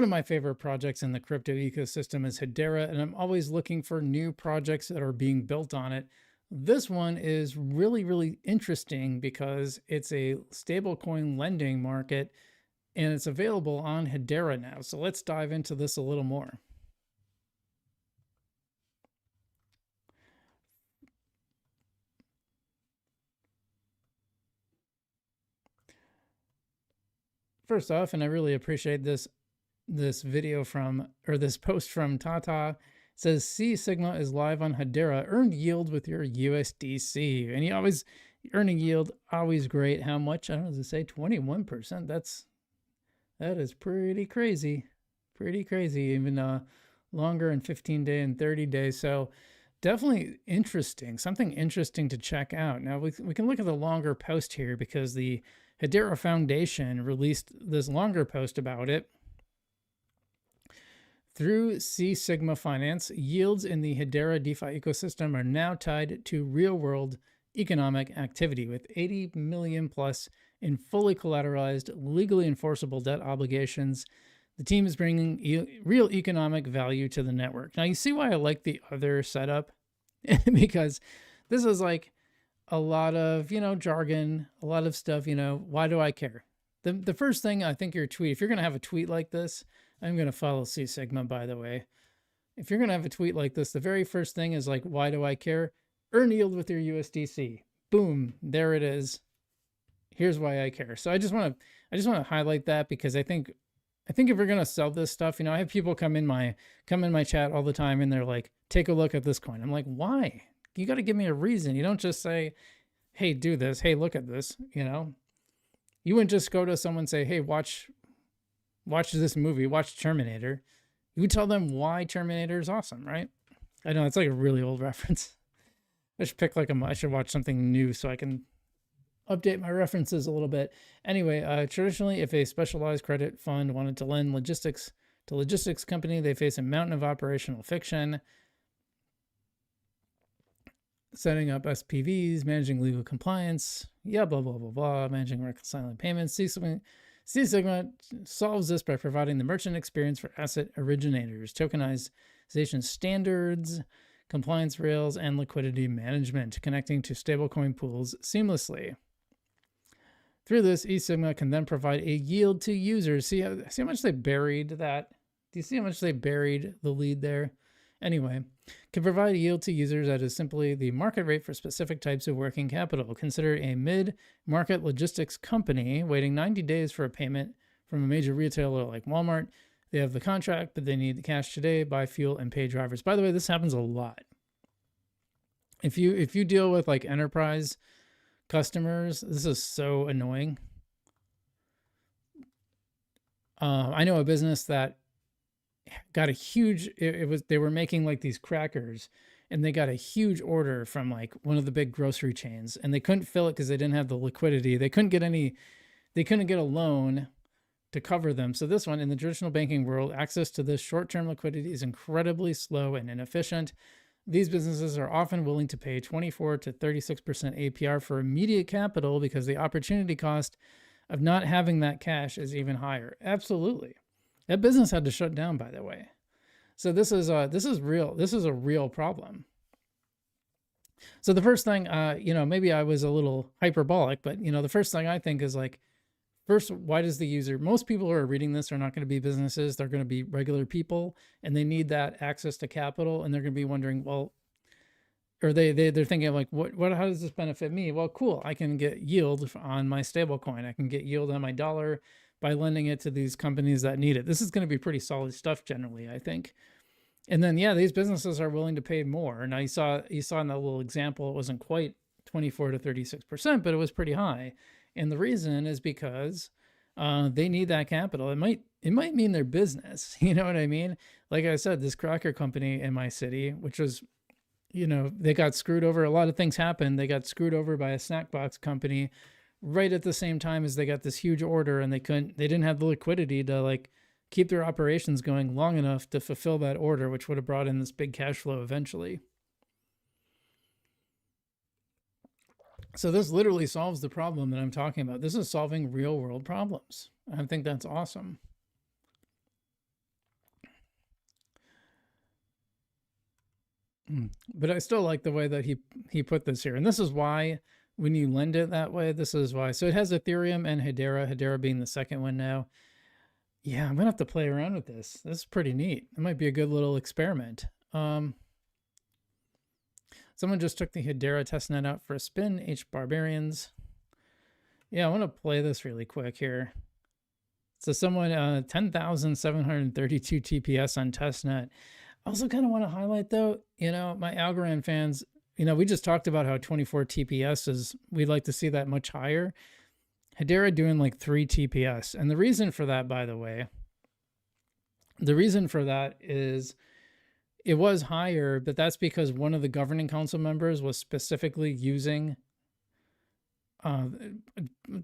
of my favorite projects in the crypto ecosystem is Hedera, and I'm always looking for new projects that are being built on it. This one is really, really interesting because it's a stablecoin lending market and it's available on Hedera now. So let's dive into this a little more. First off, and I really appreciate this video from, or this post from Tata. It says C Sigma is live on Hedera. Earn yield with your USDC. And you always, earning yield, always great. How much? I don't know, does it say 21%? That is pretty crazy. Pretty crazy. Even longer in 15-day and 30 days. So definitely interesting. Something interesting to check out. Now we can look at the longer post here because the Hedera Foundation released this longer post about it. Through C Sigma Finance, yields in the Hedera DeFi ecosystem are now tied to real-world economic activity, with 80 million plus in fully collateralized, legally enforceable debt obligations. The team is bringing real economic value to the network. Now, you see why I like the other setup? Because this is like a lot of, jargon, a lot of stuff, why do I care? The first thing, I think your tweet, if you're going to have a tweet like this, I'm going to follow C Sigma, by the way. If you're going to have a tweet like this, the very first thing is like, why do I care? Earn yield with your USDC. Boom, there it is. Here's why I care. So I just want to highlight that because I think if we're going to sell this stuff, I have people come in my chat all the time and they're like, take a look at this coin. I'm like, why? You got to give me a reason. You don't just say, hey, do this. Hey, look at this. You wouldn't just go to someone and say, hey, watch this movie, watch Terminator. You would tell them why Terminator is awesome, right? I know it's like a really old reference. I should pick I should watch something new so I can update my references a little bit. Anyway, traditionally, if a specialized credit fund wanted to lend logistics to logistics company, they face a mountain of operational fiction. Setting up SPVs, managing legal compliance, blah, blah, blah, blah, managing reconciling payments. C Sigma solves this by providing the merchant experience for asset originators, tokenization standards, compliance rails, and liquidity management, connecting to stablecoin pools seamlessly. Through this, eSigma can then provide a yield to users. See how much they buried that? Do you see how much they buried the lead there? Anyway, can provide a yield to users that is simply the market rate for specific types of working capital. Consider a mid-market logistics company waiting 90 days for a payment from a major retailer like Walmart. They have the contract, but they need the cash today, buy fuel, and pay drivers. By the way, this happens a lot. If you deal with like enterprise customers, this is so annoying. I know a business that got a huge, they were making like these crackers and they got a huge order from like one of the big grocery chains and they couldn't fill it because they didn't have the liquidity. They couldn't get a loan to cover them. So this one, in the traditional banking world, access to this short-term liquidity is incredibly slow and inefficient. These businesses are often willing to pay 24 to 36% APR for immediate capital because the opportunity cost of not having that cash is even higher. Absolutely. That business had to shut down, by the way. So this is real. This is a real problem. So the first thing, maybe I was a little hyperbolic, but the first thing I think is like, first, why does the user? Most people who are reading this are not going to be businesses. They're going to be regular people, and they need that access to capital, and they're going to be wondering, well, or they're thinking like, how does this benefit me? Well, cool. I can get yield on my stable coin. I can get yield on my dollar by lending it to these companies that need it. This is going to be pretty solid stuff generally, I think. And then, these businesses are willing to pay more. Now you saw in that little example, it wasn't quite 24 to 36%, but it was pretty high. And the reason is because they need that capital. It might mean their business. You know what I mean? Like I said, this cracker company in my city, which was, they got screwed over. A lot of things happened. They got screwed over by a snack box company right at the same time as they got this huge order, and they didn't have the liquidity to like keep their operations going long enough to fulfill that order, which would have brought in this big cash flow eventually. So this literally solves the problem that I'm talking about. This is solving real world problems. I think that's awesome. But I still like the way that he put this here. And this is why when you lend it that way, this is why. So it has Ethereum and Hedera being the second one now. Yeah, I'm gonna have to play around with this. This is pretty neat. It might be a good little experiment. Someone just took the Hedera testnet out for a spin. H Barbarians. Yeah, I want to play this really quick here. So someone 10,732 TPS on testnet. I also kind of want to highlight though, my Algorand fans, we just talked about how 24 TPS is, we'd like to see that much higher. Hedera doing like 3 TPS. And the reason for that, by the way, is it was higher, but that's because one of the governing council members was specifically using,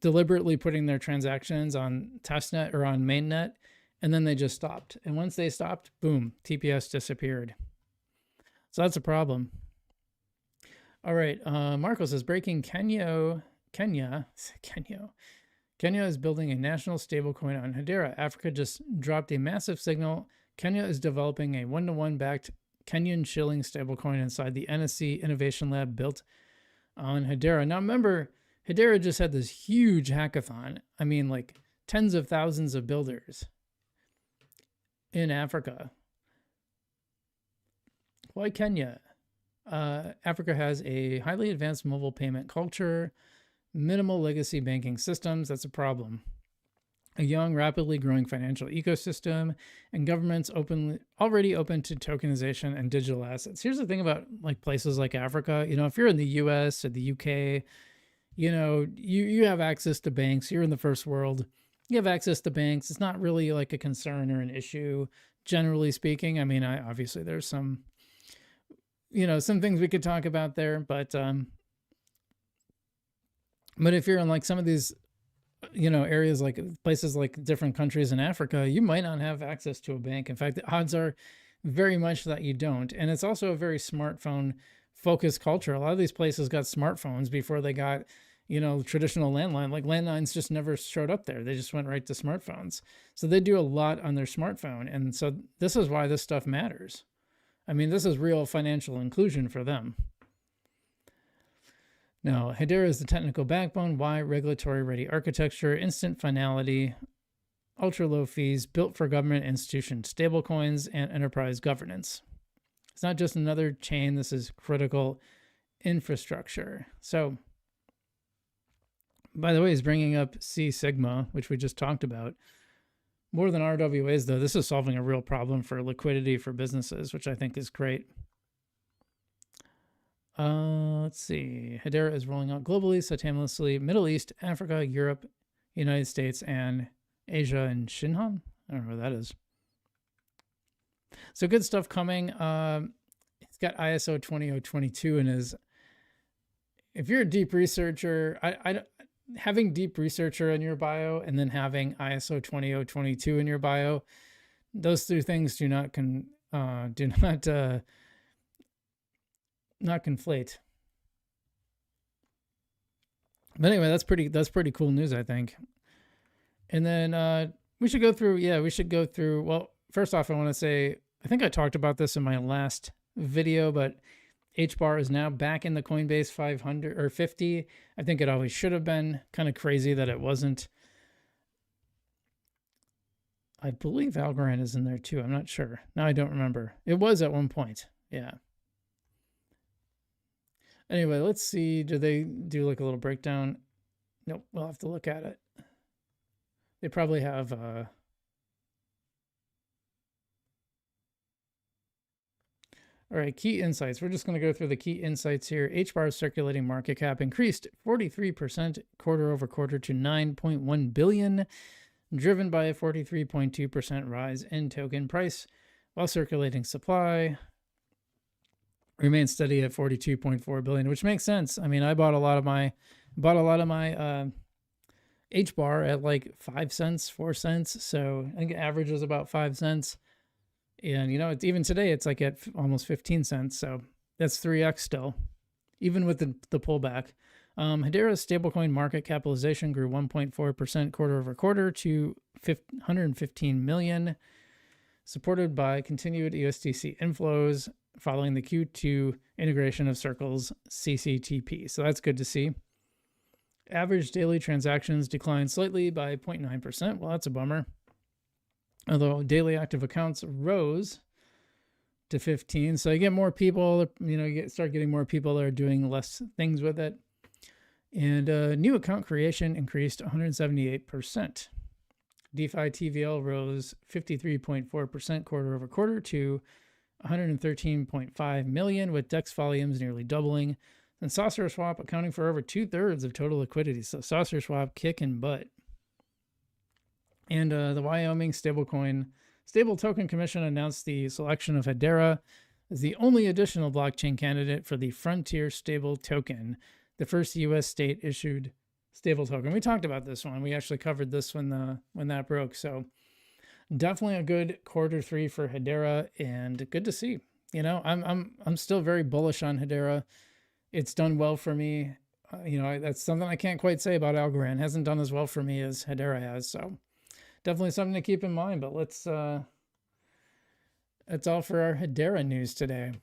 deliberately putting their transactions on testnet or on mainnet, and then they just stopped. And once they stopped, boom, TPS disappeared. So that's a problem. All right, Marco says, breaking Kenya is building a national stablecoin on Hedera. Africa just dropped a massive signal. Kenya is developing a one-to-one backed Kenyan shilling stablecoin inside the NSC Innovation Lab built on Hedera. Now remember, Hedera just had this huge hackathon. I mean, like tens of thousands of builders in Africa. Why Kenya? Africa has a highly advanced mobile payment culture, minimal legacy banking systems. That's a problem. A young, rapidly growing financial ecosystem, and governments already open to tokenization and digital assets. Here's the thing about like places like Africa. If you're in the US or the UK, you have access to banks. You're in the first world. You have access to banks. It's not really like a concern or an issue, generally speaking. I mean, obviously there's some, some things we could talk about there, but if you're in like some of these, areas like places like different countries in Africa, you might not have access to a bank. In fact, the odds are very much that you don't. And it's also a very smartphone focused culture. A lot of these places got smartphones before they got, traditional landline. Like landlines just never showed up there. They just went right to smartphones. So they do a lot on their smartphone. And so this is why this stuff matters. I mean, this is real financial inclusion for them. Now, Hedera is the technical backbone. Why? Regulatory ready architecture, instant finality, ultra low fees, built for government institutions, stablecoins, and enterprise governance. It's not just another chain. This is critical infrastructure. So, by the way, he's bringing up C Sigma, which we just talked about. More than RWAs, though, this is solving a real problem for liquidity for businesses, which I think is great. Let's see. Hedera is rolling out globally, simultaneously Middle East, Africa, Europe, United States, and Asia and Shinhan. I don't know where that is. So good stuff coming. It's got ISO 20022 in his. If you're a deep researcher, having deep researcher in your bio and then having ISO 20022 in your bio, those two things do not conflate. But anyway, that's pretty cool news, I think. And then we should go through. Well, first off, I want to say I think I talked about this in my last video, but HBAR is now back in the Coinbase 500 or 50. I think it always should have been. Kind of crazy that it wasn't. I believe Algorand is in there too. I'm not sure. Now I don't remember. It was at one point. Yeah. Anyway, let's see. Do they do like a little breakdown? Nope. We'll have to look at it. They probably have. All right, key insights. We're just going to go through the key insights here. HBAR's circulating market cap increased 43% quarter over quarter to 9.1 billion, driven by a 43.2% rise in token price, while circulating supply remains steady at 42.4 billion, which makes sense. I mean, I bought a lot of my HBAR at like 5 cents, 4 cents. So I think average was about 5 cents. And, it's even today, it's like at almost 15 cents. So that's 3x still, even with the pullback. Hedera's stablecoin market capitalization grew 1.4% quarter over quarter to 115 million, supported by continued USDC inflows, following the Q2 integration of Circle's CCTP. So that's good to see. Average daily transactions declined slightly by 0.9%. Well, that's a bummer. Although daily active accounts rose to 15. So you get more people, you start getting more people that are doing less things with it. And new account creation increased 178%. DeFi TVL rose 53.4% quarter over quarter to 113.5 million, with DEX volumes nearly doubling, and Saucer Swap accounting for over 2/3 of total liquidity. So Saucer Swap kicking butt. And the Wyoming stable token commission announced the selection of Hedera as the only additional blockchain candidate for the Frontier stable token, the first U.S. state issued stable token. We talked about this one. We actually covered this when that broke. So definitely a good Q3 for Hedera, and good to see. I'm still very bullish on Hedera. It's done well for me. That's something I can't quite say about Algorand. It hasn't done as well for me as Hedera has. So definitely something to keep in mind. But that's all for our Hedera news today.